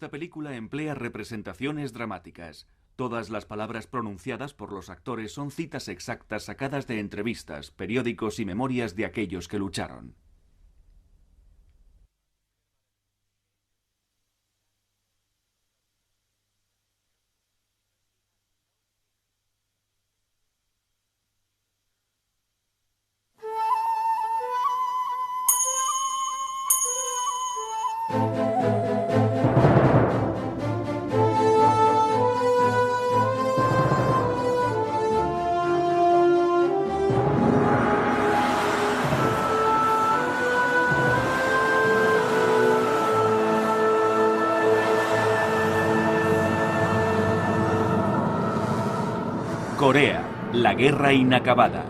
Esta película emplea representaciones dramáticas. Todas las palabras pronunciadas por los actores son citas exactas sacadas de entrevistas, periódicos y memorias de aquellos que lucharon. Corea, la guerra inacabada.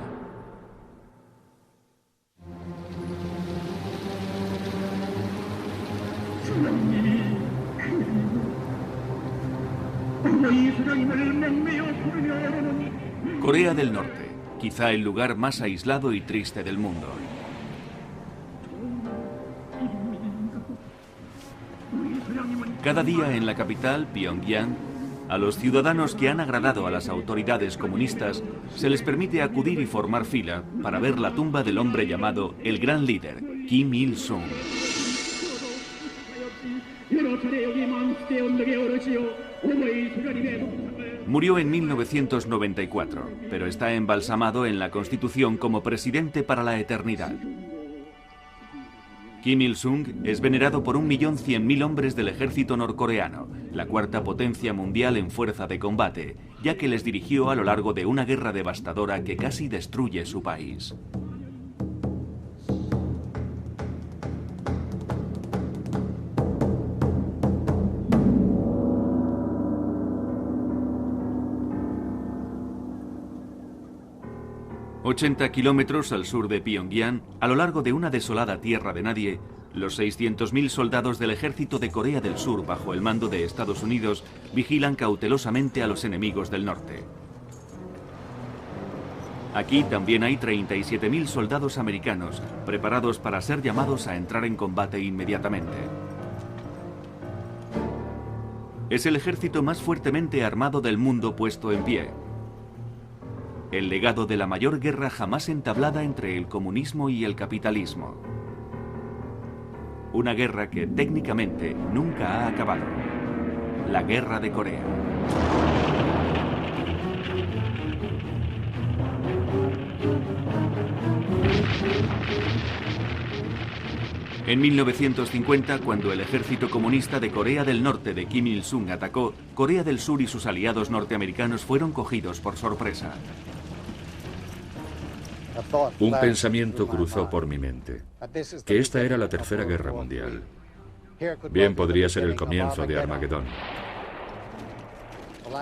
Corea del Norte, quizá el lugar más aislado y triste del mundo. Cada día en la capital, Pyongyang, a los ciudadanos que han agradado a las autoridades comunistas se les permite acudir y formar fila para ver la tumba del hombre llamado el Gran Líder, Kim Il-sung. Murió en 1994, pero está embalsamado en la Constitución como presidente para la eternidad. Kim Il-sung es venerado por 1.100.000 hombres del ejército norcoreano, la cuarta potencia mundial en fuerza de combate, ya que les dirigió a lo largo de una guerra devastadora que casi destruye su país. ...80 kilómetros al sur de Pyongyang, a lo largo de una desolada tierra de nadie, los 600.000 soldados del ejército de Corea del Sur bajo el mando de Estados Unidos vigilan cautelosamente a los enemigos del norte. Aquí también hay 37.000 soldados americanos, preparados para ser llamados a entrar en combate inmediatamente. Es el ejército más fuertemente armado del mundo puesto en pie. El legado de la mayor guerra jamás entablada entre el comunismo y el capitalismo. Una guerra que técnicamente nunca ha acabado. La Guerra de Corea. En 1950, cuando el ejército comunista de Corea del Norte de Kim Il-sung atacó, Corea del Sur y sus aliados norteamericanos fueron cogidos por sorpresa. Un pensamiento cruzó por mi mente, que esta era la Tercera Guerra Mundial. Bien podría ser el comienzo de Armagedón,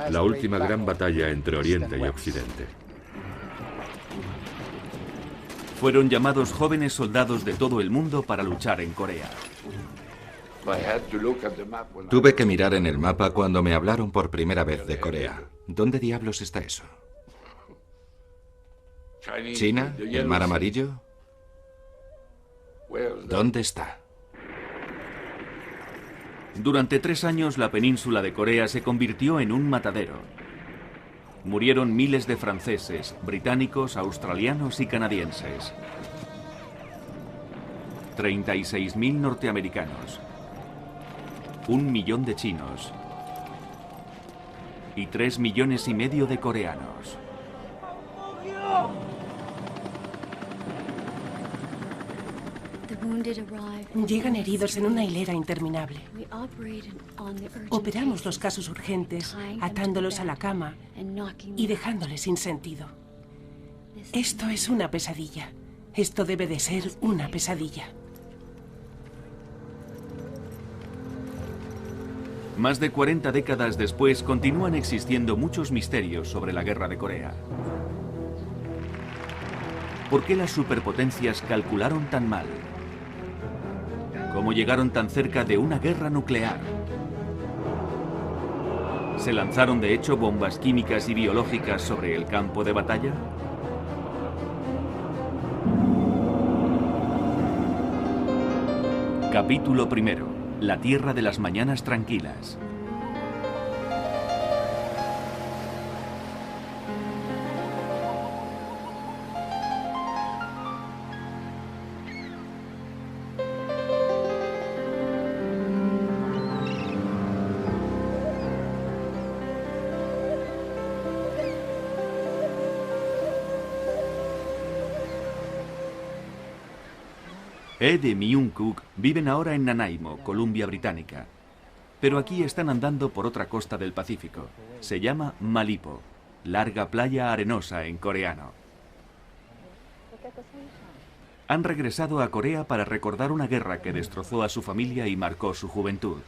la última gran batalla entre Oriente y Occidente. Fueron llamados jóvenes soldados de todo el mundo para luchar en Corea. Tuve que mirar en el mapa cuando me hablaron por primera vez de Corea. ¿Dónde diablos está eso? ¿China? ¿El Mar Amarillo? ¿Dónde está? Durante 3 años la península de Corea se convirtió en un matadero. Murieron miles de franceses, británicos, australianos y canadienses. 36.000 norteamericanos. 1 millón de chinos. Y 3,5 millones de coreanos. Llegan heridos en una hilera interminable. Operamos los casos urgentes, atándolos a la cama y dejándoles sin sentido. Esto es una pesadilla. Esto debe de ser una pesadilla. Más de 40 décadas después, continúan existiendo muchos misterios sobre la Guerra de Corea. ¿Por qué las superpotencias calcularon tan mal? ¿Cómo llegaron tan cerca de una guerra nuclear? ¿Se lanzaron de hecho bombas químicas y biológicas sobre el campo de batalla? Capítulo 1. la tierra de las mañanas tranquilas. Ed y Myung-Kuk viven ahora en Nanaimo, Columbia Británica. Pero aquí están andando por otra costa del Pacífico. Se llama Malipo, larga playa arenosa en coreano. Han regresado a Corea para recordar una guerra que destrozó a su familia y marcó su juventud.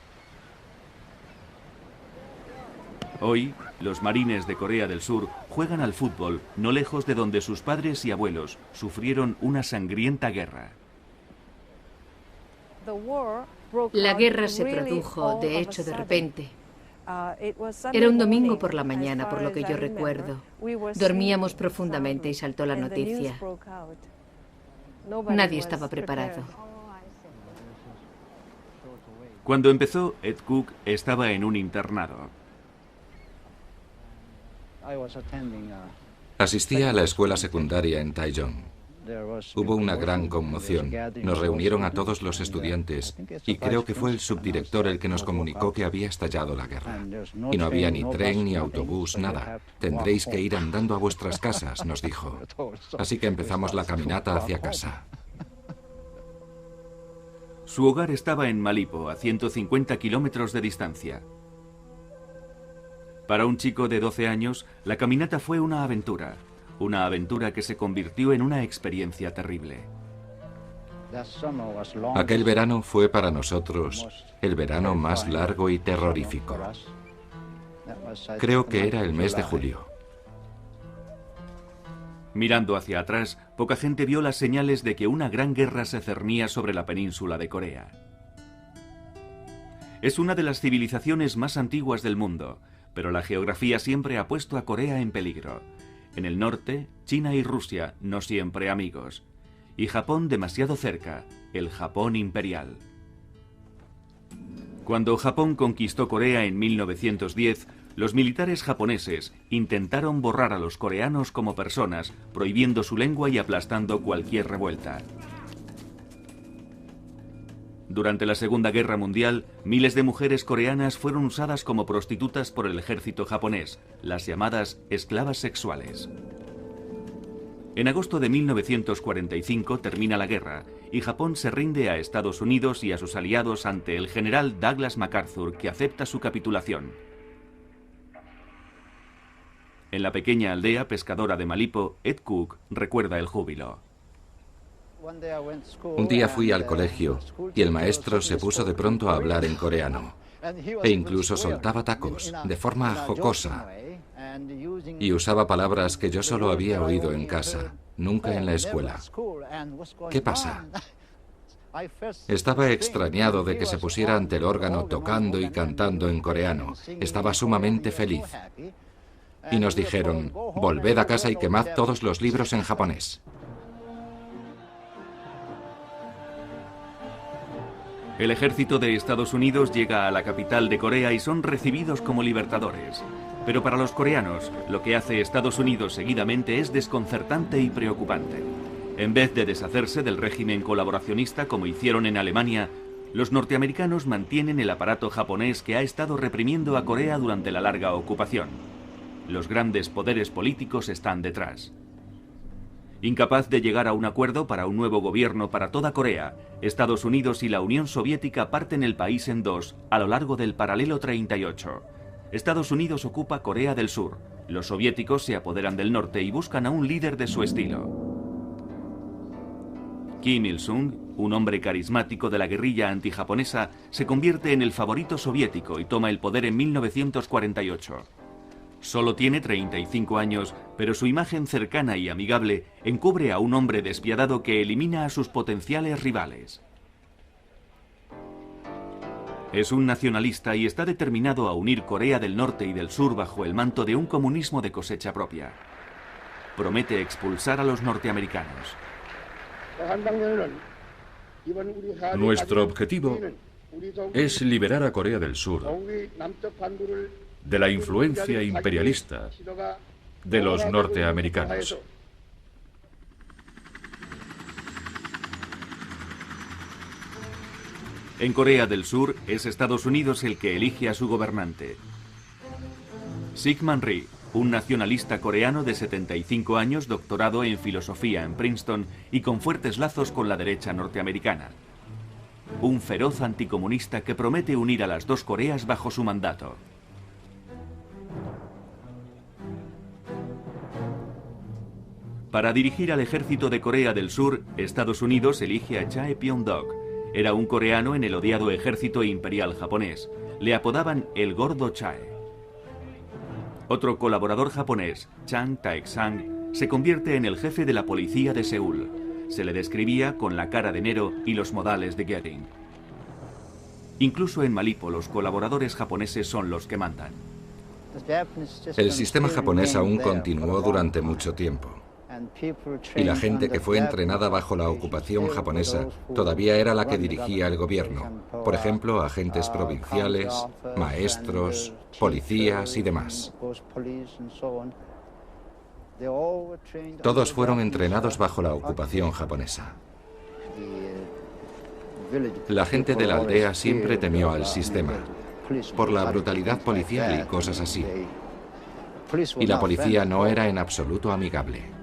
Hoy, los marines de Corea del Sur juegan al fútbol no lejos de donde sus padres y abuelos sufrieron una sangrienta guerra. La guerra se produjo, de hecho, de repente. Era un domingo por la mañana, por lo que yo recuerdo. Dormíamos profundamente y saltó la noticia. Nadie estaba preparado. Cuando empezó, Ed Cook estaba en un internado. Asistía a la escuela secundaria en Taichung. Hubo una gran conmoción. Nos reunieron a todos los estudiantes y creo que fue el subdirector el que nos comunicó que había estallado la guerra. Y no había ni tren ni autobús, nada. Tendréis que ir andando a vuestras casas, nos dijo. Así que empezamos la caminata hacia casa. Su hogar estaba en Malipo, a 150 kilómetros de distancia. Para un chico de 12 años, la caminata fue una aventura que se convirtió en una experiencia terrible. Aquel verano fue para nosotros el verano más largo y terrorífico. Creo que era el mes de julio. Mirando hacia atrás, poca gente vio las señales de que una gran guerra se cernía sobre la península de Corea. Es una de las civilizaciones más antiguas del mundo, pero la geografía siempre ha puesto a Corea en peligro. En el norte, China y Rusia, no siempre amigos. Y Japón demasiado cerca, el Japón imperial. Cuando Japón conquistó Corea en 1910, los militares japoneses intentaron borrar a los coreanos como personas, prohibiendo su lengua y aplastando cualquier revuelta. Durante la Segunda Guerra Mundial, miles de mujeres coreanas fueron usadas como prostitutas por el ejército japonés, las llamadas esclavas sexuales. En agosto de 1945 termina la guerra y Japón se rinde a Estados Unidos y a sus aliados ante el general Douglas MacArthur, que acepta su capitulación. En la pequeña aldea pescadora de Malipo, Ed Cook recuerda el júbilo. Un día fui al colegio y el maestro se puso de pronto a hablar en coreano e incluso soltaba tacos de forma jocosa y usaba palabras que yo solo había oído en casa, nunca en la escuela. ¿Qué pasa? Estaba extrañado de que se pusiera ante el órgano tocando y cantando en coreano. Estaba sumamente feliz. Y nos dijeron, volved a casa y quemad todos los libros en japonés. El ejército de Estados Unidos llega a la capital de Corea y son recibidos como libertadores. Pero para los coreanos, lo que hace Estados Unidos seguidamente es desconcertante y preocupante. En vez de deshacerse del régimen colaboracionista como hicieron en Alemania, los norteamericanos mantienen el aparato japonés que ha estado reprimiendo a Corea durante la larga ocupación. Los grandes poderes políticos están detrás. Incapaz de llegar a un acuerdo para un nuevo gobierno para toda Corea, Estados Unidos y la Unión Soviética parten el país en dos a lo largo del paralelo 38. Estados Unidos ocupa Corea del Sur, los soviéticos se apoderan del norte y buscan a un líder de su estilo. Kim Il-sung, un hombre carismático de la guerrilla antijaponesa, se convierte en el favorito soviético y toma el poder en 1948. Solo tiene 35 años, pero su imagen cercana y amigable encubre a un hombre despiadado que elimina a sus potenciales rivales. Es un nacionalista y está determinado a unir Corea del Norte y del Sur bajo el manto de un comunismo de cosecha propia. Promete expulsar a los norteamericanos. Nuestro objetivo es liberar a Corea del Sur de la influencia imperialista de los norteamericanos. En Corea del Sur es Estados Unidos el que elige a su gobernante. Syngman Rhee, un nacionalista coreano de 75 años, doctorado en filosofía en Princeton y con fuertes lazos con la derecha norteamericana. Un feroz anticomunista que promete unir a las dos Coreas bajo su mandato. Para dirigir al ejército de Corea del Sur, Estados Unidos elige a Chae Pyong-dok. Era un coreano en el odiado ejército imperial japonés. Le apodaban el Gordo Chae. Otro colaborador japonés, Chang Taek-sang, se convierte en el jefe de la policía de Seúl. Se le describía con la cara de Nero y los modales de Goering. Incluso en Malipo los colaboradores japoneses son los que mandan. El sistema japonés aún continuó durante mucho tiempo. Y la gente que fue entrenada bajo la ocupación japonesa todavía era la que dirigía el gobierno. Por ejemplo, agentes provinciales, maestros, policías y demás. Todos fueron entrenados bajo la ocupación japonesa. La gente de la aldea siempre temió al sistema, por la brutalidad policial y cosas así. Y la policía no era en absoluto amigable.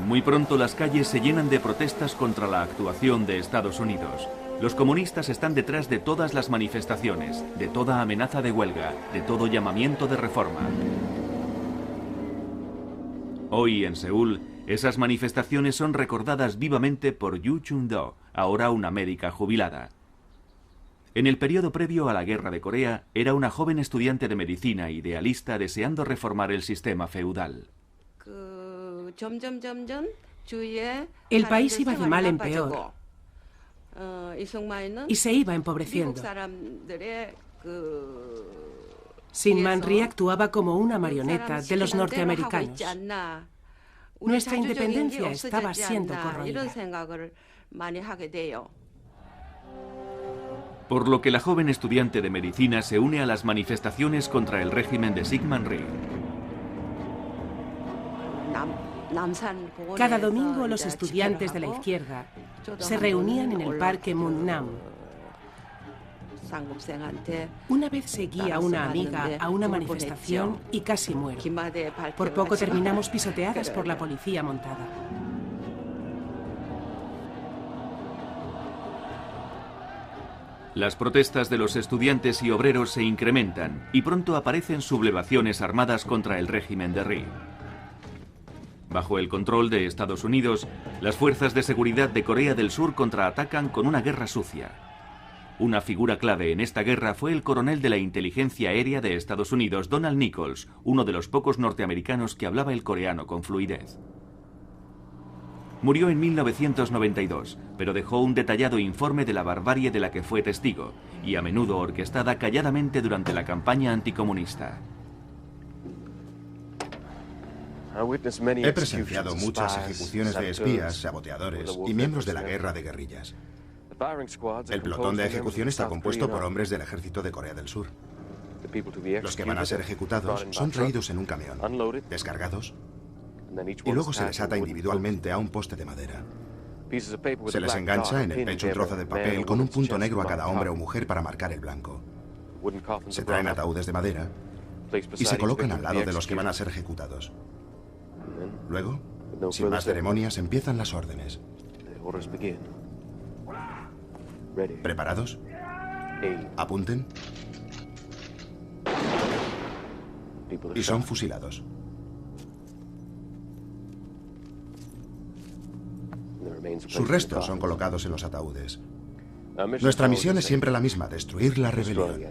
Muy pronto las calles se llenan de protestas contra la actuación de Estados Unidos. Los comunistas están detrás de todas las manifestaciones, de toda amenaza de huelga, de todo llamamiento de reforma. Hoy en Seúl, esas manifestaciones son recordadas vivamente por Yu Chun-do, ahora una médica jubilada. En el periodo previo a la Guerra de Corea, era una joven estudiante de medicina idealista deseando reformar el sistema feudal. El país iba de mal en peor y se iba empobreciendo. Syngman Rhee actuaba como una marioneta de los norteamericanos. Nuestra independencia estaba siendo corroída. Por lo que la joven estudiante de medicina se une a las manifestaciones contra el régimen de Syngman Rhee. Cada domingo los estudiantes de la izquierda se reunían en el parque Mungnam. Una vez seguí a una amiga a una manifestación y casi muero. Por poco terminamos pisoteadas por la policía montada. Las protestas de los estudiantes y obreros se incrementan y pronto aparecen sublevaciones armadas contra el régimen de Rhee. Bajo el control de Estados Unidos, las fuerzas de seguridad de Corea del Sur contraatacan con una guerra sucia. Una figura clave en esta guerra fue el coronel de la inteligencia aérea de Estados Unidos, Donald Nichols, uno de los pocos norteamericanos que hablaba el coreano con fluidez. Murió en 1992, pero dejó un detallado informe de la barbarie de la que fue testigo, y a menudo orquestada calladamente durante la campaña anticomunista. He presenciado muchas ejecuciones de espías, saboteadores y miembros de la guerra de guerrillas. El pelotón de ejecución está compuesto por hombres del ejército de Corea del Sur. Los que van a ser ejecutados son traídos en un camión, descargados, y luego se les ata individualmente a un poste de madera. Se les engancha en el pecho un trozo de papel con un punto negro a cada hombre o mujer para marcar el blanco. Se traen ataúdes de madera y se colocan al lado de los que van a ser ejecutados. Luego, sin más ceremonias, empiezan las órdenes. ¿Preparados? Apunten. Y son fusilados. Sus restos son colocados en los ataúdes. Nuestra misión es siempre la misma, destruir la rebelión.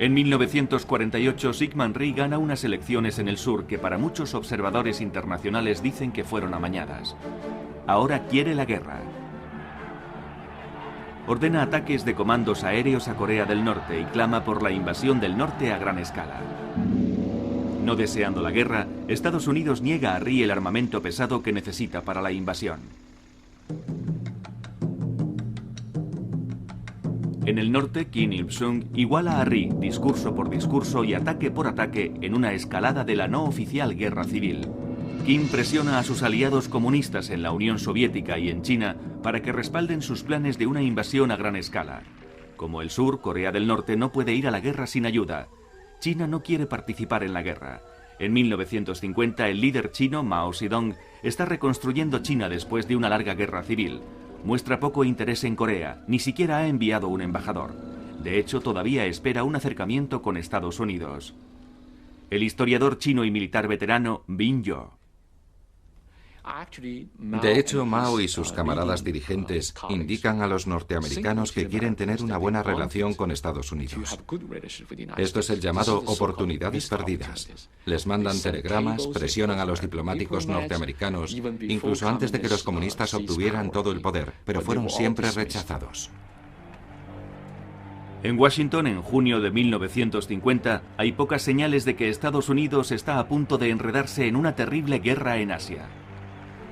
En 1948, Syngman Rhee gana unas elecciones en el sur que para muchos observadores internacionales dicen que fueron amañadas. Ahora quiere la guerra. ordena ataques de comandos aéreos a Corea del Norte y clama por la invasión del norte a gran escala. No deseando la guerra, Estados Unidos niega a Ri el armamento pesado que necesita para la invasión. En el norte, Kim Il-sung iguala a Ri discurso por discurso y ataque por ataque en una escalada de la no oficial guerra civil. Kim presiona a sus aliados comunistas en la Unión Soviética y en China para que respalden sus planes de una invasión a gran escala. Como el sur, Corea del Norte no puede ir a la guerra sin ayuda. China no quiere participar en la guerra. En 1950, el líder chino, Mao Zedong, está reconstruyendo China después de una larga guerra civil. Muestra poco interés en Corea, ni siquiera ha enviado un embajador. De hecho, todavía espera un acercamiento con Estados Unidos. El historiador chino y militar veterano Bin Yo. De hecho, Mao y sus camaradas dirigentes indican a los norteamericanos que quieren tener una buena relación con Estados Unidos. Esto es el llamado oportunidades perdidas. Les mandan telegramas, presionan a los diplomáticos norteamericanos, incluso antes de que los comunistas obtuvieran todo el poder, pero fueron siempre rechazados. En Washington, en junio de 1950, hay pocas señales de que Estados Unidos está a punto de enredarse en una terrible guerra en Asia.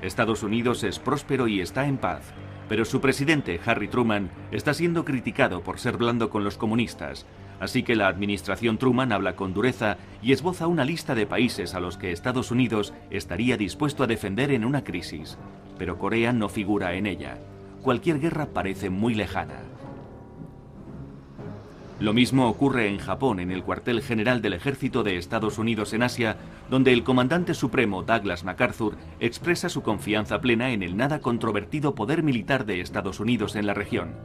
Estados Unidos es próspero y está en paz, pero su presidente, Harry Truman, está siendo criticado por ser blando con los comunistas, así que la administración Truman habla con dureza y esboza una lista de países a los que Estados Unidos estaría dispuesto a defender en una crisis, pero Corea no figura en ella. Cualquier guerra parece muy lejana. Lo mismo ocurre en Japón, en el cuartel general del ejército de Estados Unidos en Asia, donde el comandante supremo Douglas MacArthur expresa su confianza plena en el nada controvertido poder militar de Estados Unidos en la región.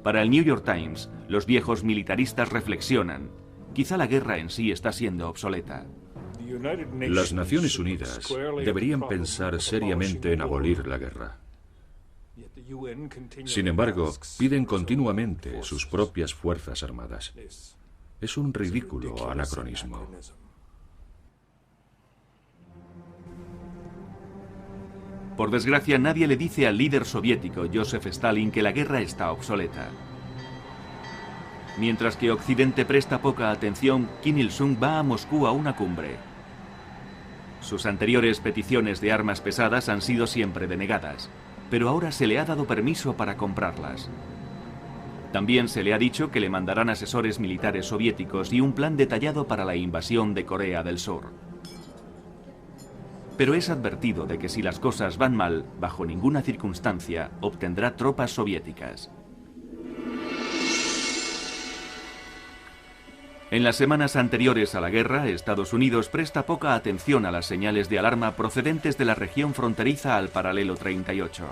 Para el New York Times, los viejos militaristas reflexionan: quizá la guerra en sí está siendo obsoleta. Las Naciones Unidas deberían pensar seriamente en abolir la guerra. Sin embargo, piden continuamente sus propias fuerzas armadas. Es un ridículo anacronismo. Por desgracia, nadie le dice al líder soviético Joseph Stalin que la guerra está obsoleta. Mientras que Occidente presta poca atención, Kim Il-sung va a Moscú a una cumbre. Sus anteriores peticiones de armas pesadas han sido siempre denegadas, pero ahora se le ha dado permiso para comprarlas. También se le ha dicho que le mandarán asesores militares soviéticos y un plan detallado para la invasión de Corea del Sur. Pero es advertido de que si las cosas van mal, bajo ninguna circunstancia obtendrá tropas soviéticas. En las semanas anteriores a la guerra, Estados Unidos presta poca atención a las señales de alarma procedentes de la región fronteriza al paralelo 38.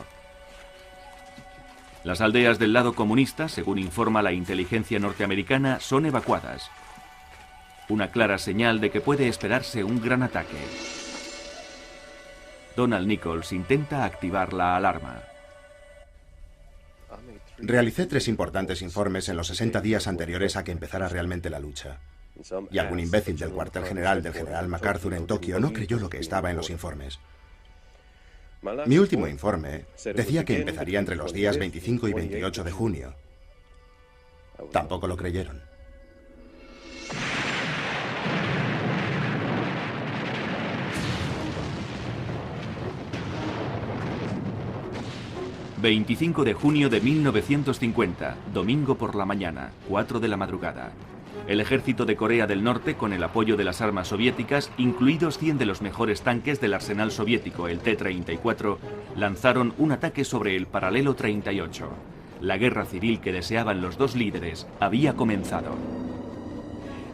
Las aldeas del lado comunista, según informa la inteligencia norteamericana, son evacuadas. Una clara señal de que puede esperarse un gran ataque. Donald Nichols intenta activar la alarma. Realicé 3 importantes informes en los 60 días anteriores a que empezara realmente la lucha. Y algún imbécil del cuartel general del general MacArthur en Tokio no creyó lo que estaba en los informes. Mi último informe decía que empezaría entre los días 25 y 28 de junio. Tampoco lo creyeron. ...25 de junio de 1950, domingo por la mañana, 4 de la madrugada. El ejército de Corea del Norte, con el apoyo de las armas soviéticas, incluidos 100 de los mejores tanques del arsenal soviético, el T-34, lanzaron un ataque sobre el paralelo 38. La guerra civil que deseaban los dos líderes había comenzado.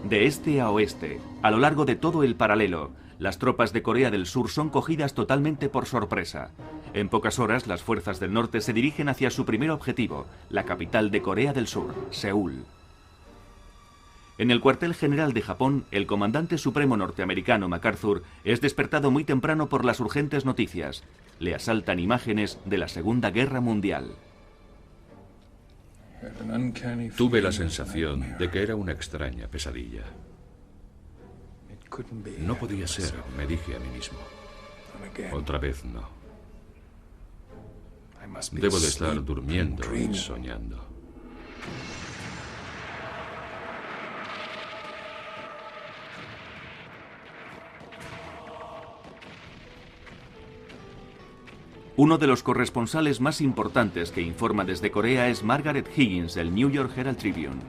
De este a oeste, a lo largo de todo el paralelo, las tropas de Corea del Sur son cogidas totalmente por sorpresa. En pocas horas, las fuerzas del norte se dirigen hacia su primer objetivo, la capital de Corea del Sur, Seúl. En el cuartel general de Japón, el comandante supremo norteamericano MacArthur es despertado muy temprano por las urgentes noticias. Le asaltan imágenes de la Segunda Guerra Mundial. Tuve la sensación de que era una extraña pesadilla. No podía ser, me dije a mí mismo. Otra vez no. Debo de estar durmiendo y soñando. Uno de los corresponsales más importantes que informa desde Corea es Margaret Higgins, del New York Herald Tribune.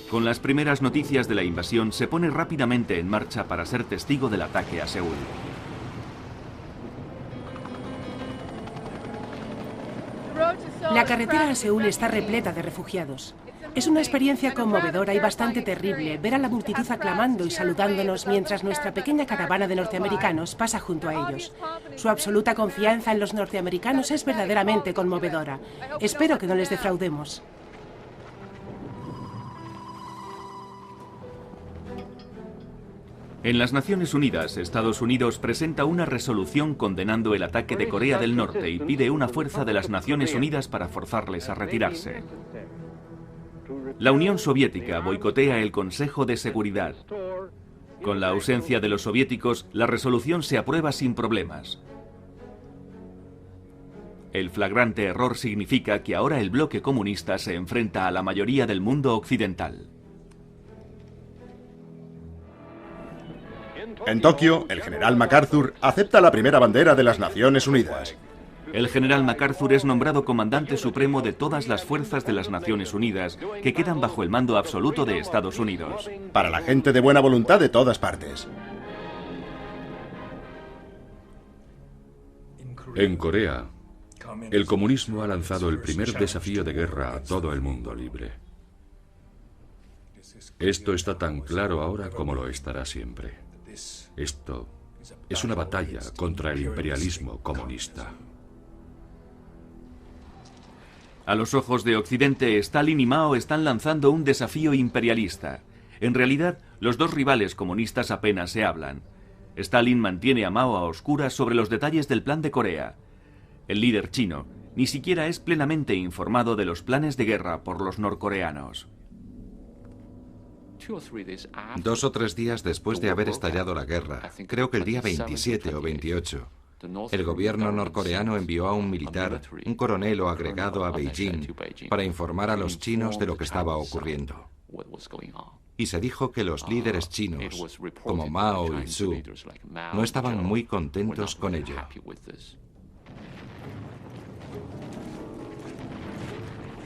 Con las primeras noticias de la invasión, se pone rápidamente en marcha para ser testigo del ataque a Seúl. La carretera a Seúl está repleta de refugiados. Es una experiencia conmovedora y bastante terrible ver a la multitud aclamando y saludándonos mientras nuestra pequeña caravana de norteamericanos pasa junto a ellos. Su absoluta confianza en los norteamericanos es verdaderamente conmovedora. Espero que no les defraudemos. En las Naciones Unidas, Estados Unidos presenta una resolución condenando el ataque de Corea del Norte y pide una fuerza de las Naciones Unidas para forzarles a retirarse. La Unión Soviética boicotea el Consejo de Seguridad. Con la ausencia de los soviéticos, la resolución se aprueba sin problemas. El flagrante error significa que ahora el bloque comunista se enfrenta a la mayoría del mundo occidental. En Tokio, el general MacArthur acepta la primera bandera de las Naciones Unidas. El general MacArthur es nombrado comandante supremo de todas las fuerzas de las Naciones Unidas, que quedan bajo el mando absoluto de Estados Unidos. Para la gente de buena voluntad de todas partes. En Corea, el comunismo ha lanzado el primer desafío de guerra a todo el mundo libre. Esto está tan claro ahora como lo estará siempre. Esto es una batalla contra el imperialismo comunista. A los ojos de Occidente, Stalin y Mao están lanzando un desafío imperialista. En realidad, los dos rivales comunistas apenas se hablan. Stalin mantiene a Mao a oscuras sobre los detalles del plan de Corea. El líder chino ni siquiera es plenamente informado de los planes de guerra por los norcoreanos. 2 o 3 días después de haber estallado la guerra, creo que el día 27 o 28, el gobierno norcoreano envió a un militar, un coronel o agregado a Beijing, para informar a los chinos de lo que estaba ocurriendo. Y se dijo que los líderes chinos, como Mao y Zhu, no estaban muy contentos con ello.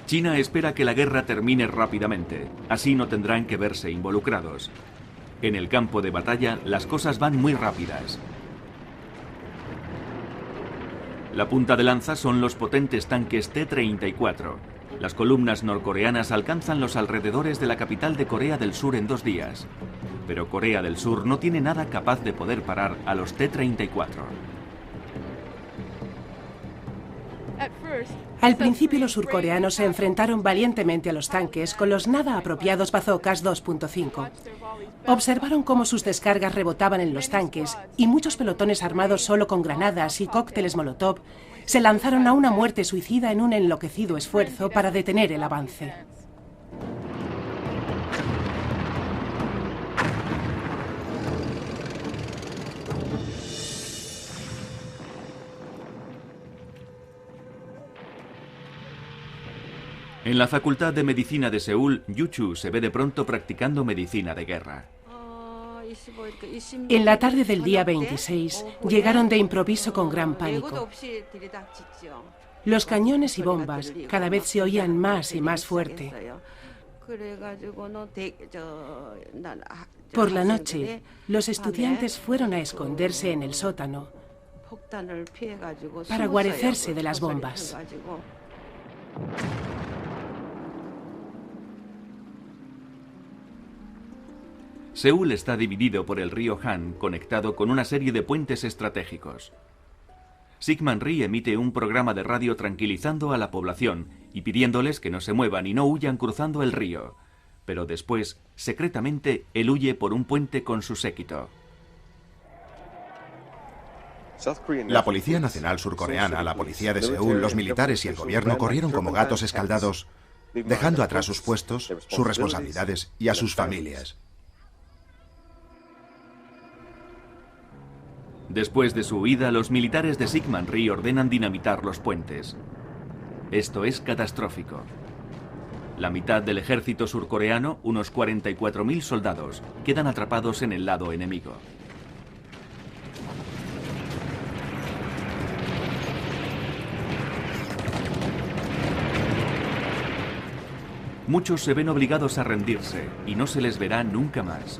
China espera que la guerra termine rápidamente, así no tendrán que verse involucrados. En el campo de batalla, las cosas van muy rápidas. La punta de lanza son los potentes tanques T-34. Las columnas norcoreanas alcanzan los alrededores de la capital de Corea del Sur en 2 días. Pero Corea del Sur no tiene nada capaz de poder parar a los T-34. Al principio los surcoreanos se enfrentaron valientemente a los tanques con los nada apropiados bazookas 2.5. Observaron cómo sus descargas rebotaban en los tanques y muchos pelotones armados solo con granadas y cócteles molotov se lanzaron a una muerte suicida en un enloquecido esfuerzo para detener el avance. En la Facultad de Medicina de Seúl, Yu-Chu se ve de pronto practicando medicina de guerra. En la tarde del día 26, llegaron de improviso con gran pánico. Los cañones y bombas cada vez se oían más y más fuerte. Por la noche, los estudiantes fueron a esconderse en el sótano para guarecerse de las bombas. Seúl está dividido por el río Han, conectado con una serie de puentes estratégicos. Syngman Rhee emite un programa de radio tranquilizando a la población y pidiéndoles que no se muevan y no huyan cruzando el río. Pero después, secretamente, él huye por un puente con su séquito. La Policía Nacional Surcoreana, la Policía de Seúl, los militares y el gobierno corrieron como gatos escaldados, dejando atrás sus puestos, sus responsabilidades y a sus familias. Después de su huida, los militares de Syngman Rhee ordenan dinamitar los puentes. Esto es catastrófico. La mitad del ejército surcoreano, unos 44.000 soldados, quedan atrapados en el lado enemigo. Muchos se ven obligados a rendirse y no se les verá nunca más.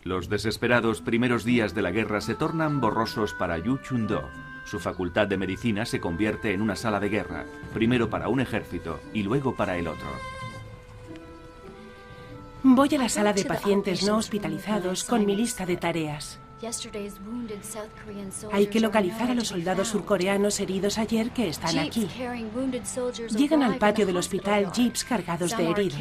Los desesperados primeros días de la guerra se tornan borrosos para Yu Chun-do. Su facultad de medicina se convierte en una sala de guerra, primero para un ejército y luego para el otro. Voy a la sala de pacientes no hospitalizados con mi lista de tareas. Hay que localizar a los soldados surcoreanos heridos ayer que están aquí. Llegan al patio del hospital jeeps cargados de heridos.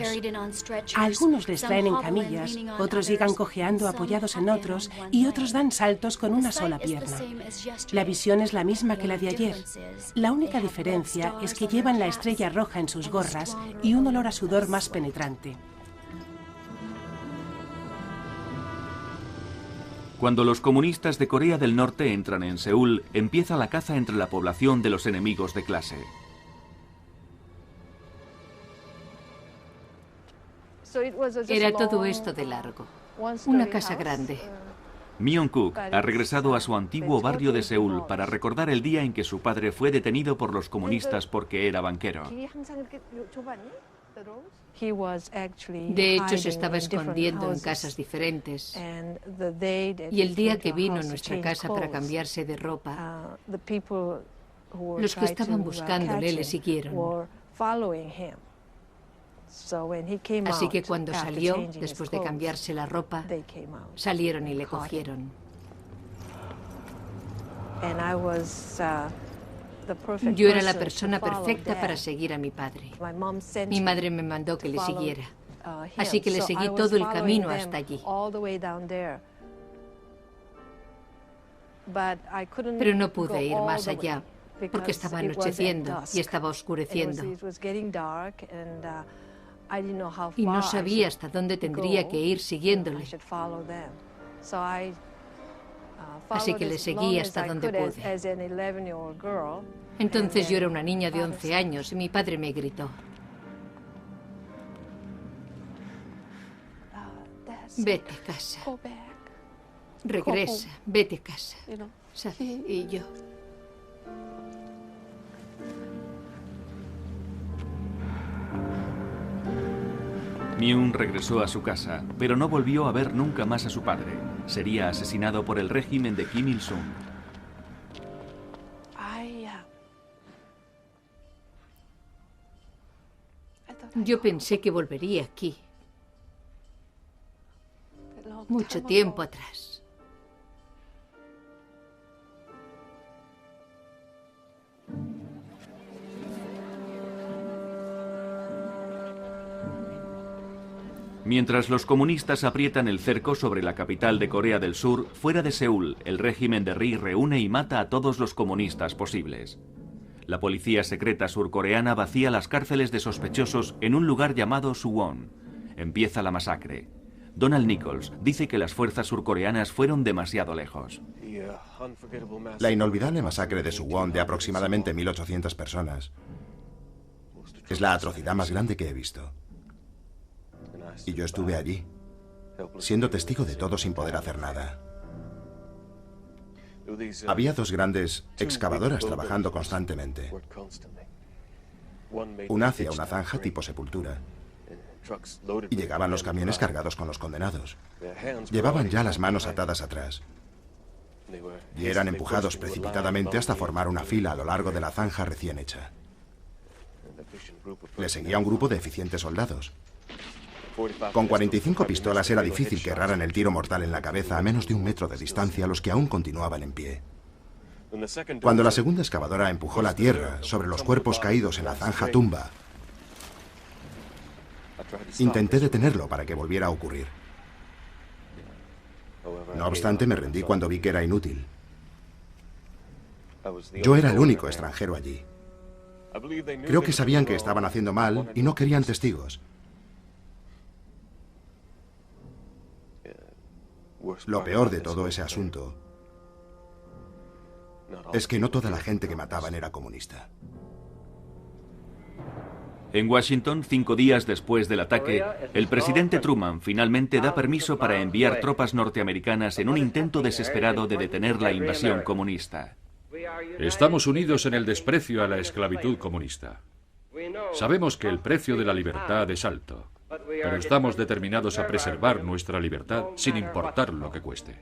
A algunos les traen en camillas, otros llegan cojeando apoyados en otros y otros dan saltos con una sola pierna. La visión es la misma que la de ayer. La única diferencia es que llevan la estrella roja en sus gorras y un olor a sudor más penetrante. Cuando los comunistas de Corea del Norte entran en Seúl, empieza la caza entre la población de los enemigos de clase. Era todo esto de largo. Una casa grande. Myung-kuk ha regresado a su antiguo barrio de Seúl para recordar el día en que su padre fue detenido por los comunistas porque era banquero. De hecho, se estaba escondiendo en casas diferentes. Y el día que vino a nuestra casa para cambiarse de ropa, los que estaban buscándole le siguieron. Así que cuando salió, después de cambiarse la ropa, salieron y le cogieron. Yo era la persona perfecta para seguir a mi padre. Mi madre me mandó que le siguiera. Así que le seguí todo el camino hasta allí. Pero no pude ir más allá, porque estaba anocheciendo y estaba oscureciendo. Y no sabía hasta dónde tendría que ir siguiéndole. Así que le seguí hasta donde pude. Entonces yo era una niña de 11 años y mi padre me gritó: vete a casa. Regresa, vete a casa. ¿Sabes? Y yo... Myung regresó a su casa, pero no volvió a ver nunca más a su padre. Sería asesinado por el régimen de Kim Il-sung. Yo pensé que volvería aquí. Mucho tiempo atrás. Mientras los comunistas aprietan el cerco sobre la capital de Corea del Sur, fuera de Seúl, el régimen de Rhee reúne y mata a todos los comunistas posibles. La policía secreta surcoreana vacía las cárceles de sospechosos en un lugar llamado Suwon. Empieza la masacre. Donald Nichols dice que las fuerzas surcoreanas fueron demasiado lejos. La inolvidable masacre de Suwon de aproximadamente 1.800 personas es la atrocidad más grande que he visto. Y yo estuve allí, siendo testigo de todo sin poder hacer nada. Había dos grandes excavadoras trabajando constantemente. Una hacia una zanja tipo sepultura. Y llegaban los camiones cargados con los condenados. Llevaban ya las manos atadas atrás. Y eran empujados precipitadamente hasta formar una fila a lo largo de la zanja recién hecha. Le seguía un grupo de eficientes soldados. Con 45 pistolas era difícil que erraran el tiro mortal en la cabeza a menos de 1 metro de distancia a los que aún continuaban en pie. Cuando la segunda excavadora empujó la tierra sobre los cuerpos caídos en la zanja tumba, intenté detenerlo para que volviera a ocurrir. No obstante, me rendí cuando vi que era inútil. Yo era el único extranjero allí. Creo que sabían que estaban haciendo mal y no querían testigos. Lo peor de todo ese asunto es que no toda la gente que mataban era comunista. En Washington, 5 días después del ataque, el presidente Truman finalmente da permiso para enviar tropas norteamericanas en un intento desesperado de detener la invasión comunista. Estamos unidos en el desprecio a la esclavitud comunista. Sabemos que el precio de la libertad es alto, pero estamos determinados a preservar nuestra libertad sin importar lo que cueste.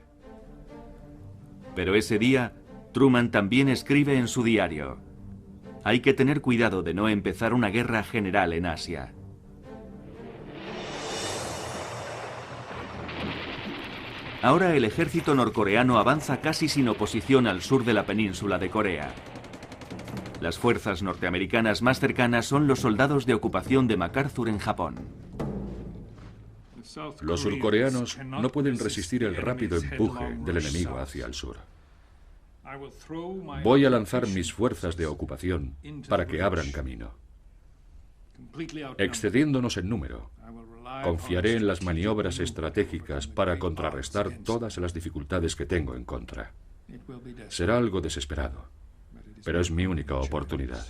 Pero ese día, Truman también escribe en su diario: hay que tener cuidado de no empezar una guerra general en Asia. Ahora el ejército norcoreano avanza casi sin oposición al sur de la península de Corea. Las fuerzas norteamericanas más cercanas son los soldados de ocupación de MacArthur en Japón. Los surcoreanos no pueden resistir el rápido empuje del enemigo hacia el sur. Voy a lanzar mis fuerzas de ocupación para que abran camino. Excediéndonos en número, confiaré en las maniobras estratégicas para contrarrestar todas las dificultades que tengo en contra. Será algo desesperado, pero es mi única oportunidad.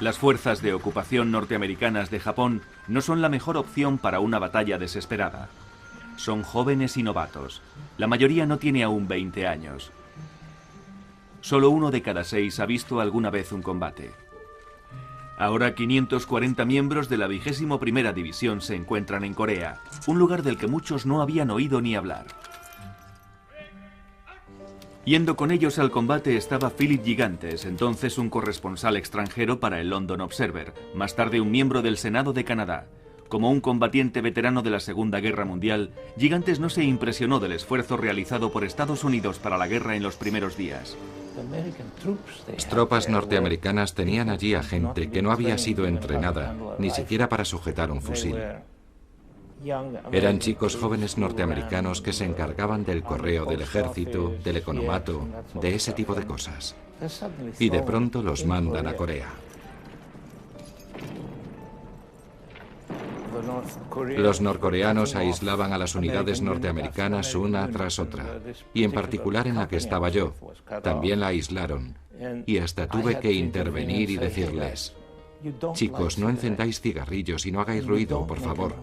Las fuerzas de ocupación norteamericanas de Japón no son la mejor opción para una batalla desesperada. Son jóvenes y novatos. La mayoría no tiene aún 20 años. Solo 1 de cada 6 ha visto alguna vez un combate. Ahora 540 miembros de la 21ª División se encuentran en Corea, un lugar del que muchos no habían oído ni hablar. Yendo con ellos al combate estaba Philip Gigantes, entonces un corresponsal extranjero para el London Observer, más tarde un miembro del Senado de Canadá. Como un combatiente veterano de la Segunda Guerra Mundial, Gigantes no se impresionó del esfuerzo realizado por Estados Unidos para la guerra en los primeros días. Las tropas norteamericanas tenían allí a gente que no había sido entrenada, ni siquiera para sujetar un fusil. Eran chicos jóvenes norteamericanos que se encargaban del correo del ejército, del economato, de ese tipo de cosas. Y de pronto los mandan a Corea. Los norcoreanos aislaban a las unidades norteamericanas una tras otra, y en particular en la que estaba yo, también la aislaron, y hasta tuve que intervenir y decirles: chicos, no encendáis cigarrillos y no hagáis ruido, por favor.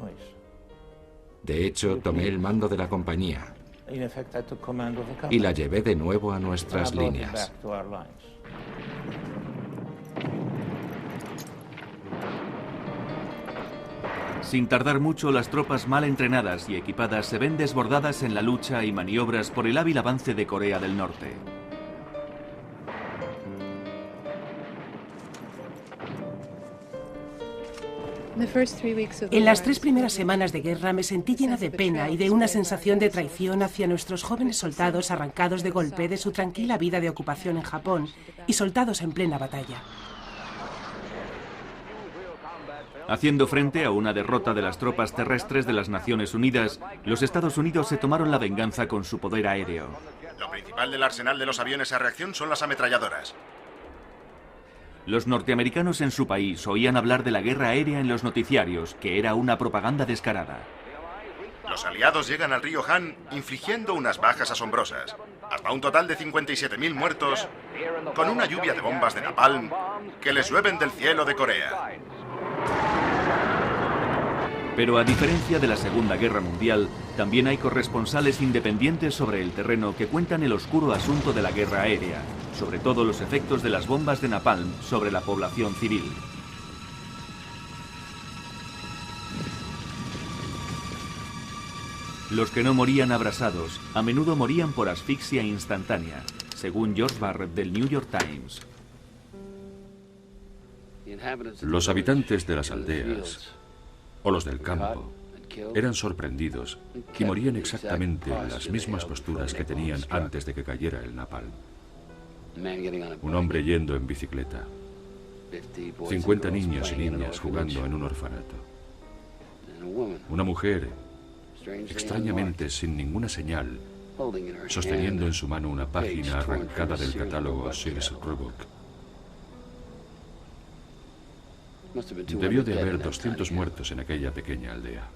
De hecho, tomé el mando de la compañía y la llevé de nuevo a nuestras líneas. Sin tardar mucho, las tropas mal entrenadas y equipadas se ven desbordadas en la lucha y maniobras por el hábil avance de Corea del Norte. En las 3 primeras semanas de guerra me sentí llena de pena y de una sensación de traición hacia nuestros jóvenes soldados arrancados de golpe de su tranquila vida de ocupación en Japón y soltados en plena batalla. Haciendo frente a una derrota de las tropas terrestres de las Naciones Unidas, los Estados Unidos se tomaron la venganza con su poder aéreo. Lo principal del arsenal de los aviones a reacción son las ametralladoras. Los norteamericanos en su país oían hablar de la guerra aérea en los noticiarios, que era una propaganda descarada. Los aliados llegan al río Han infligiendo unas bajas asombrosas, hasta un total de 57.000 muertos, con una lluvia de bombas de napalm que les llueven del cielo de Corea. Pero a diferencia de la Segunda Guerra Mundial, también hay corresponsales independientes sobre el terreno que cuentan el oscuro asunto de la guerra aérea, sobre todo los efectos de las bombas de napalm sobre la población civil. Los que no morían abrasados, a menudo morían por asfixia instantánea, según George Barrett del New York Times. Los habitantes de las aldeas o los del campo eran sorprendidos y morían exactamente en las mismas posturas que tenían antes de que cayera el napalm. Un hombre yendo en bicicleta, 50 niños y niñas jugando en un orfanato, una mujer, extrañamente sin ninguna señal, sosteniendo en su mano una página arrancada del catálogo Sears Roebuck. Debió de haber 200 muertos en aquella pequeña aldea.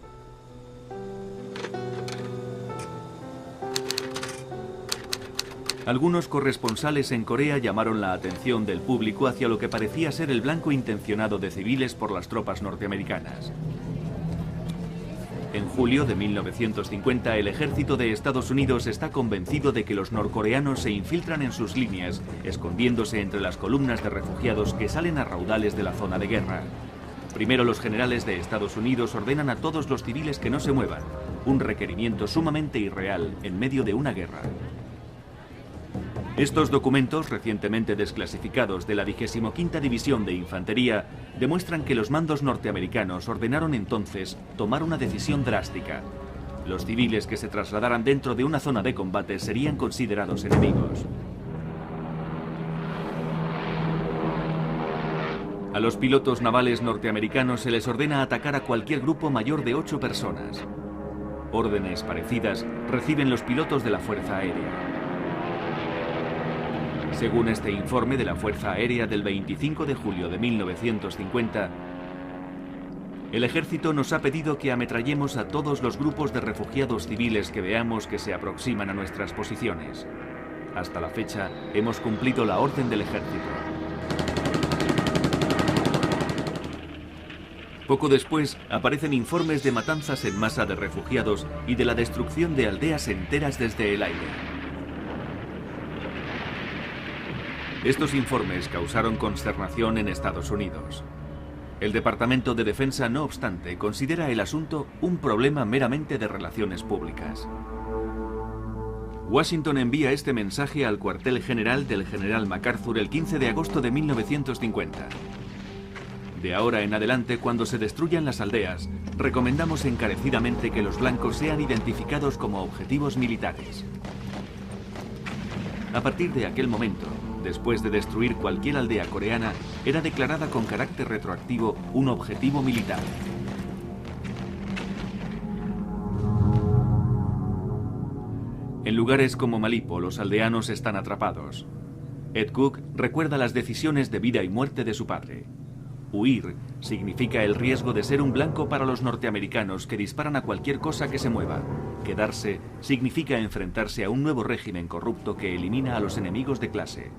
Algunos corresponsales en Corea llamaron la atención del público hacia lo que parecía ser el blanco intencionado de civiles por las tropas norteamericanas. En julio de 1950, el ejército de Estados Unidos está convencido de que los norcoreanos se infiltran en sus líneas, escondiéndose entre las columnas de refugiados que salen a raudales de la zona de guerra. Primero, los generales de Estados Unidos ordenan a todos los civiles que no se muevan, un requerimiento sumamente irreal en medio de una guerra. Estos documentos, recientemente desclasificados de la 25ª División de Infantería, demuestran que los mandos norteamericanos ordenaron entonces tomar una decisión drástica. Los civiles que se trasladaran dentro de una zona de combate serían considerados enemigos. A los pilotos navales norteamericanos se les ordena atacar a cualquier grupo mayor de 8 personas. Órdenes parecidas reciben los pilotos de la Fuerza Aérea. Según este informe de la Fuerza Aérea del 25 de julio de 1950, el ejército nos ha pedido que ametrallemos a todos los grupos de refugiados civiles que veamos que se aproximan a nuestras posiciones. Hasta la fecha, hemos cumplido la orden del ejército. Poco después, aparecen informes de matanzas en masa de refugiados y de la destrucción de aldeas enteras desde el aire. Estos informes causaron consternación en Estados Unidos. El Departamento de Defensa, no obstante, considera el asunto un problema meramente de relaciones públicas. Washington envía este mensaje al cuartel general del general MacArthur el 15 de agosto de 1950. De ahora en adelante, cuando se destruyan las aldeas, recomendamos encarecidamente que los blancos sean identificados como objetivos militares. A partir de aquel momento, después de destruir cualquier aldea coreana, era declarada con carácter retroactivo un objetivo militar. En lugares como Malipo, los aldeanos están atrapados. Ed Cook recuerda las decisiones de vida y muerte de su padre. Huir significa el riesgo de ser un blanco para los norteamericanos que disparan a cualquier cosa que se mueva. Quedarse significa enfrentarse a un nuevo régimen corrupto que elimina a los enemigos de clase.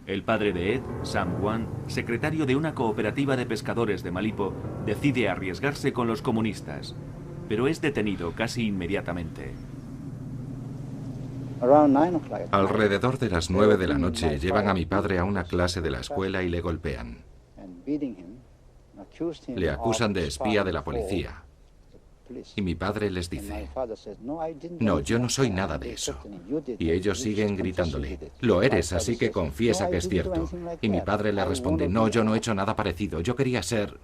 El padre de Ed, Sam Wan, secretario de una cooperativa de pescadores de Malipo, decide arriesgarse con los comunistas, pero es detenido casi inmediatamente. Alrededor de las 9 de la noche llevan a mi padre a una clase de la escuela y le golpean. Le acusan de espía de la policía. Y mi padre les dice: no, yo no soy nada de eso. Y ellos siguen gritándole: lo eres, así que confiesa que es cierto. Y mi padre le responde: no, yo no he hecho nada parecido, yo quería ser...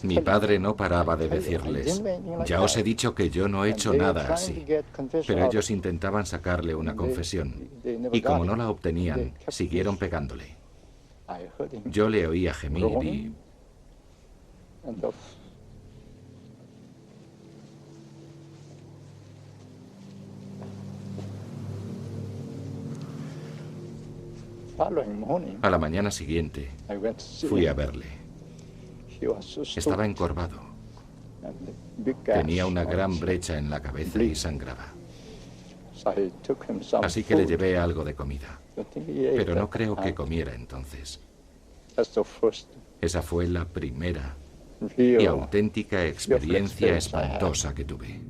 Mi padre no paraba de decirles: ya os he dicho que yo no he hecho nada así. Pero ellos intentaban sacarle una confesión, y como no la obtenían, siguieron pegándole. Yo le oía gemir y... A la mañana siguiente, fui a verle. Estaba encorvado. Tenía una gran brecha en la cabeza y sangraba. Así que le llevé algo de comida. Pero no creo que comiera entonces. Esa fue la primera y auténtica experiencia espantosa que tuve.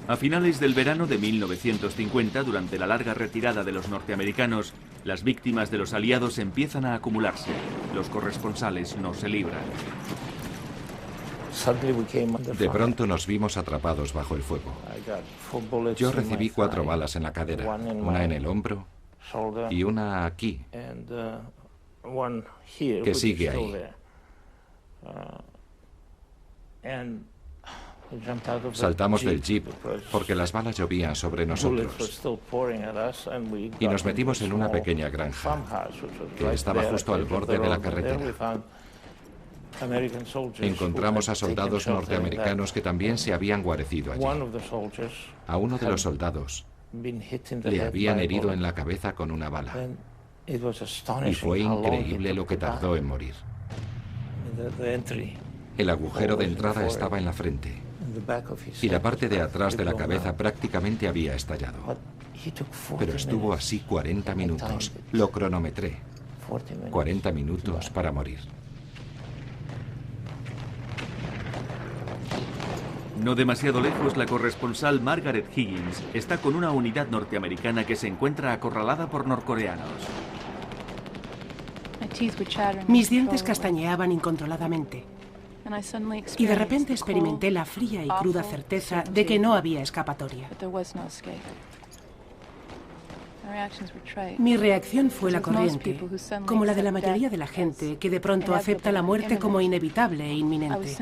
A finales del verano de 1950, durante la larga retirada de los norteamericanos, las víctimas de los aliados empiezan a acumularse. Los corresponsales no se libran. De pronto nos vimos atrapados bajo el fuego. Yo recibí 4 balas en la cadera, una en el hombro y una aquí, que sigue ahí. Saltamos del jeep porque las balas llovían sobre nosotros y nos metimos en una pequeña granja que estaba justo al borde de la carretera. Encontramos a soldados norteamericanos que también se habían guarecido allí. A uno de los soldados le habían herido en la cabeza con una bala. Y fue increíble lo que tardó en morir. El agujero de entrada estaba en la frente y la parte de atrás de la cabeza prácticamente había estallado. Pero estuvo así 40 minutos. Lo cronometré. 40 minutos para morir. No demasiado lejos, la corresponsal Margaret Higgins está con una unidad norteamericana que se encuentra acorralada por norcoreanos. Mis dientes castañeaban incontroladamente. Y de repente experimenté la fría y cruda certeza de que no había escapatoria. Mi reacción fue la corriente, como la de la mayoría de la gente que de pronto acepta la muerte como inevitable e inminente.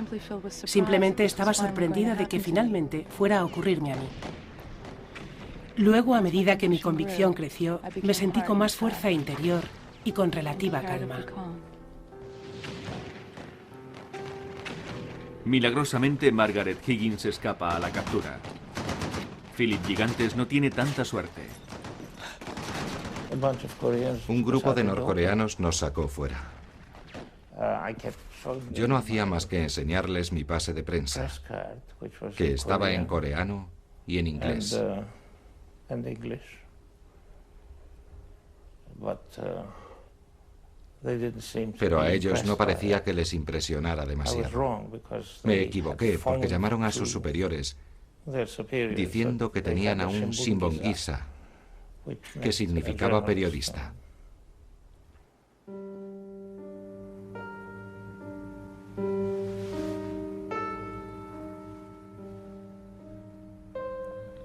Simplemente estaba sorprendida de que finalmente fuera a ocurrirme a mí. Luego, a medida que mi convicción creció, me sentí con más fuerza interior y con relativa calma. Milagrosamente, Margaret Higgins escapa a la captura. Philip Gigantes no tiene tanta suerte. Un grupo de norcoreanos nos sacó fuera. Yo no hacía más que enseñarles mi pase de prensa, que estaba en coreano y en inglés. Pero a ellos no parecía que les impresionara demasiado. Me equivoqué porque llamaron a sus superiores diciendo que tenían a un Simbongisa, que significaba periodista.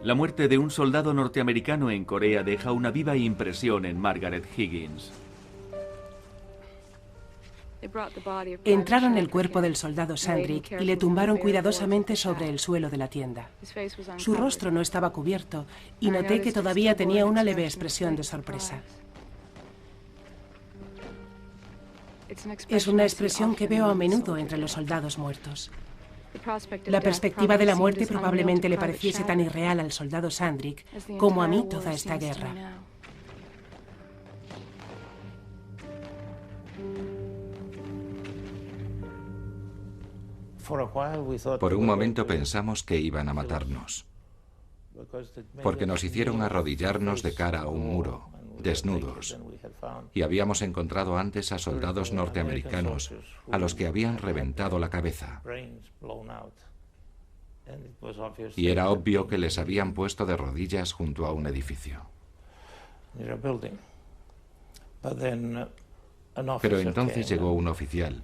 La muerte de un soldado norteamericano en Corea deja una viva impresión en Margaret Higgins. Entraron el cuerpo del soldado Sandrick y le tumbaron cuidadosamente sobre el suelo de la tienda. Su rostro no estaba cubierto y noté que todavía tenía una leve expresión de sorpresa. Es una expresión que veo a menudo entre los soldados muertos. La perspectiva de la muerte probablemente le pareciese tan irreal al soldado Sandrick como a mí toda esta guerra. Por un momento pensamos que iban a matarnos, porque nos hicieron arrodillarnos de cara a un muro, desnudos, y habíamos encontrado antes a soldados norteamericanos a los que habían reventado la cabeza. Y era obvio que les habían puesto de rodillas junto a un edificio. Pero entonces llegó un oficial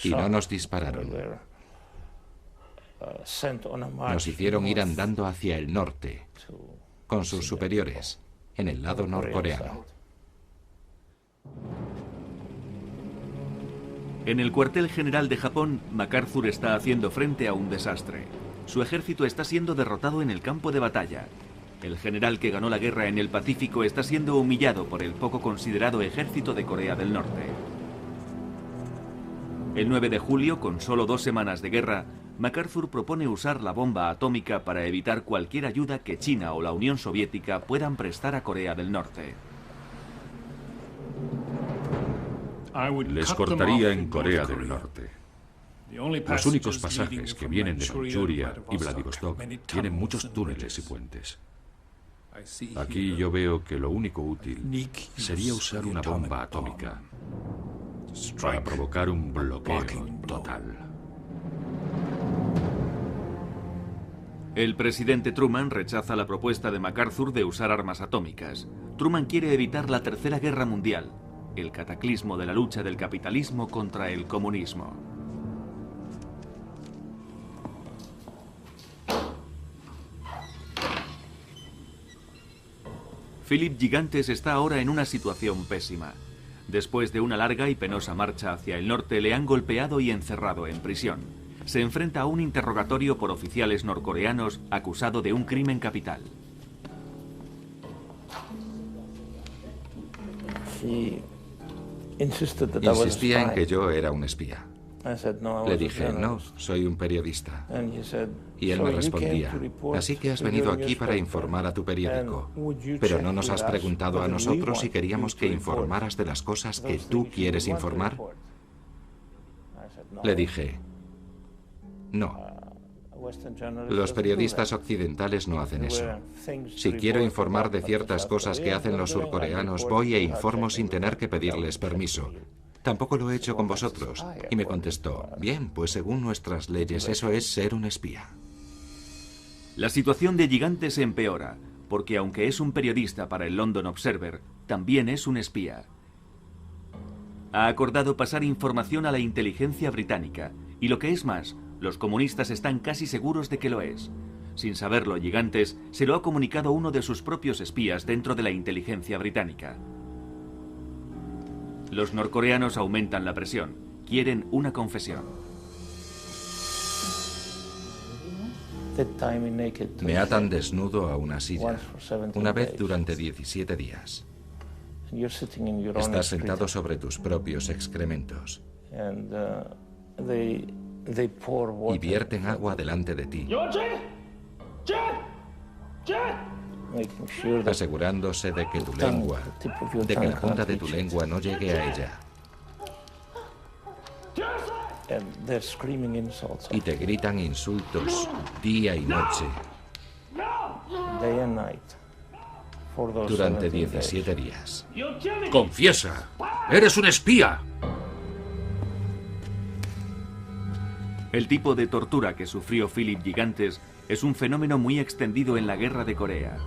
y no nos dispararon. Nos hicieron ir andando hacia el norte, con sus superiores, en el lado norcoreano. En el cuartel general de Japón, MacArthur está haciendo frente a un desastre. Su ejército está siendo derrotado en el campo de batalla. El general que ganó la guerra en el Pacífico está siendo humillado por el poco considerado ejército de Corea del Norte. El 9 de julio, con solo 2 semanas de guerra, MacArthur propone usar la bomba atómica para evitar cualquier ayuda que China o la Unión Soviética puedan prestar a Corea del Norte. Les cortaría en Corea del Norte. Los únicos pasajes que vienen de Manchuria y Vladivostok tienen muchos túneles y puentes. Aquí yo veo que lo único útil sería usar una bomba atómica para provocar un bloqueo total. El presidente Truman rechaza la propuesta de MacArthur de usar armas atómicas. Truman quiere evitar la Tercera Guerra Mundial, el cataclismo de la lucha del capitalismo contra el comunismo. Philip Gigantes está ahora en una situación pésima. Después de una larga y penosa marcha hacia el norte, le han golpeado y encerrado en prisión. Se enfrenta a un interrogatorio por oficiales norcoreanos acusado de un crimen capital. Insistía en que yo era un espía. Le dije, no, soy un periodista. Y él me respondía, así que has venido aquí para informar a tu periódico, pero no nos has preguntado a nosotros si queríamos que informaras de las cosas que tú quieres informar. Le dije, no. Los periodistas occidentales no hacen eso. Si quiero informar de ciertas cosas que hacen los surcoreanos, voy e informo sin tener que pedirles permiso. Tampoco lo he hecho con vosotros. Y me contestó, bien, pues según nuestras leyes eso es ser un espía. La situación de Gigantes empeora, porque aunque es un periodista para el London Observer, también es un espía. Ha acordado pasar información a la inteligencia británica, y lo que es más, los comunistas están casi seguros de que lo es. Sin saberlo, Gigantes se lo ha comunicado uno de sus propios espías dentro de la inteligencia británica. Los norcoreanos aumentan la presión. Quieren una confesión. Me atan desnudo a una silla, una vez durante 17 días. Estás sentado sobre tus propios excrementos. Y vierten agua delante de ti, asegurándose de que la punta de tu lengua no llegue a ella. Y te gritan insultos día y noche durante 17 días. ¡Confiesa! ¡Eres un espía! El tipo de tortura que sufrió Philip Gigantes es un fenómeno muy extendido en la guerra de Corea.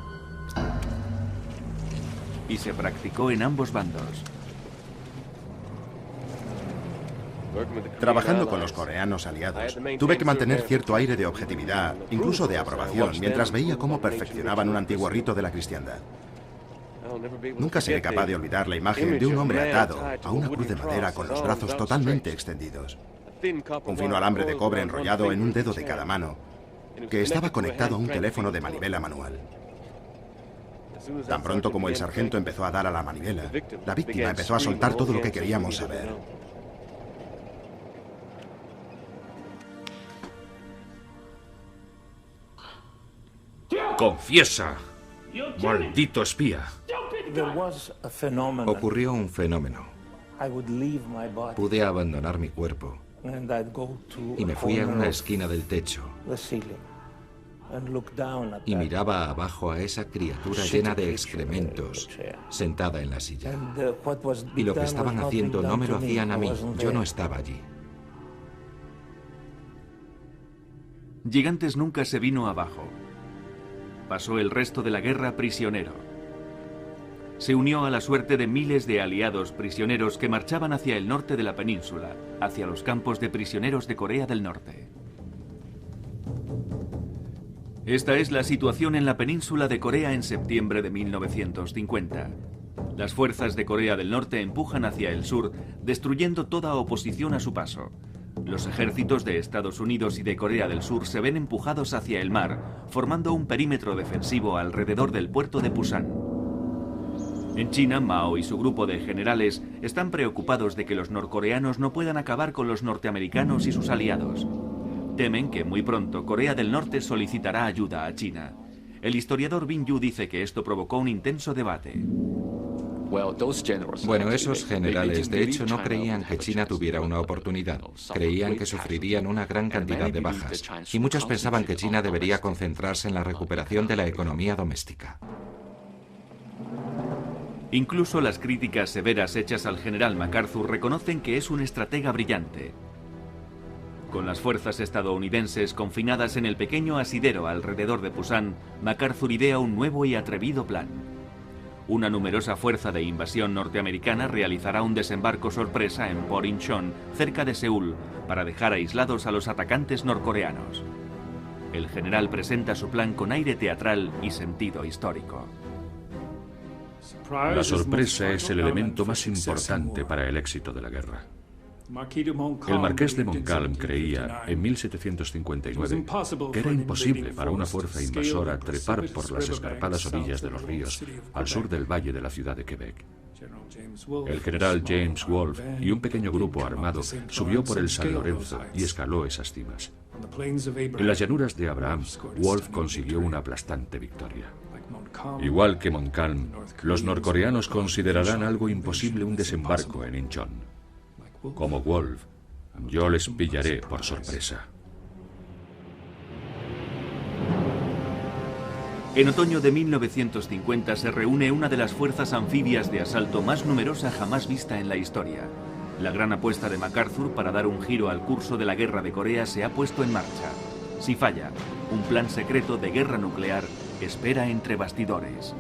Y se practicó en ambos bandos. Trabajando con los coreanos aliados, tuve que mantener cierto aire de objetividad, incluso de aprobación, mientras veía cómo perfeccionaban un antiguo rito de la cristiandad. Nunca seré capaz de olvidar la imagen de un hombre atado a una cruz de madera con los brazos totalmente extendidos. Un fino alambre de cobre enrollado en un dedo de cada mano, que estaba conectado a un teléfono de manivela manual. Tan pronto como el sargento empezó a dar a la manivela, la víctima empezó a soltar todo lo que queríamos saber. ¡Confiesa! ¡Maldito espía! Ocurrió un fenómeno. Pude abandonar mi cuerpo y me fui a una esquina del techo y miraba abajo a esa criatura llena de excrementos sentada en la silla. Y lo que estaban haciendo no me lo hacían a mí, yo no estaba allí. Gigantes nunca se vino abajo. Pasó el resto de la guerra prisionero. Se unió a la suerte de miles de aliados prisioneros que marchaban hacia el norte de la península, hacia los campos de prisioneros de Corea del Norte. Esta es la situación en la península de Corea en septiembre de 1950. Las fuerzas de Corea del Norte empujan hacia el sur, destruyendo toda oposición a su paso. Los ejércitos de Estados Unidos y de Corea del Sur se ven empujados hacia el mar, formando un perímetro defensivo alrededor del puerto de Pusan. En China, Mao y su grupo de generales están preocupados de que los norcoreanos no puedan acabar con los norteamericanos y sus aliados. Temen que muy pronto Corea del Norte solicitará ayuda a China. El historiador Bin Yu dice que esto provocó un intenso debate. Bueno, esos generales de hecho no creían que China tuviera una oportunidad. Creían que sufrirían una gran cantidad de bajas. Y muchos pensaban que China debería concentrarse en la recuperación de la economía doméstica. Incluso las críticas severas hechas al general MacArthur reconocen que es un estratega brillante. Con las fuerzas estadounidenses confinadas en el pequeño asidero alrededor de Pusan, MacArthur idea un nuevo y atrevido plan. Una numerosa fuerza de invasión norteamericana realizará un desembarco sorpresa en Port Incheon, cerca de Seúl, para dejar aislados a los atacantes norcoreanos. El general presenta su plan con aire teatral y sentido histórico. La sorpresa es el elemento más importante para el éxito de la guerra. El marqués de Montcalm creía, en 1759, que era imposible para una fuerza invasora trepar por las escarpadas orillas de los ríos al sur del valle de la ciudad de Quebec. El general James Wolfe y un pequeño grupo armado subió por el San Lorenzo y escaló esas cimas. En las llanuras de Abraham, Wolfe consiguió una aplastante victoria. Igual que Montcalm, los norcoreanos considerarán algo imposible un desembarco en Incheon. Como Wolfe, yo les pillaré por sorpresa. En otoño de 1950 se reúne una de las fuerzas anfibias de asalto más numerosa jamás vista en la historia. La gran apuesta de MacArthur para dar un giro al curso de la guerra de Corea se ha puesto en marcha. Si falla, un plan secreto de guerra nuclear espera entre bastidores.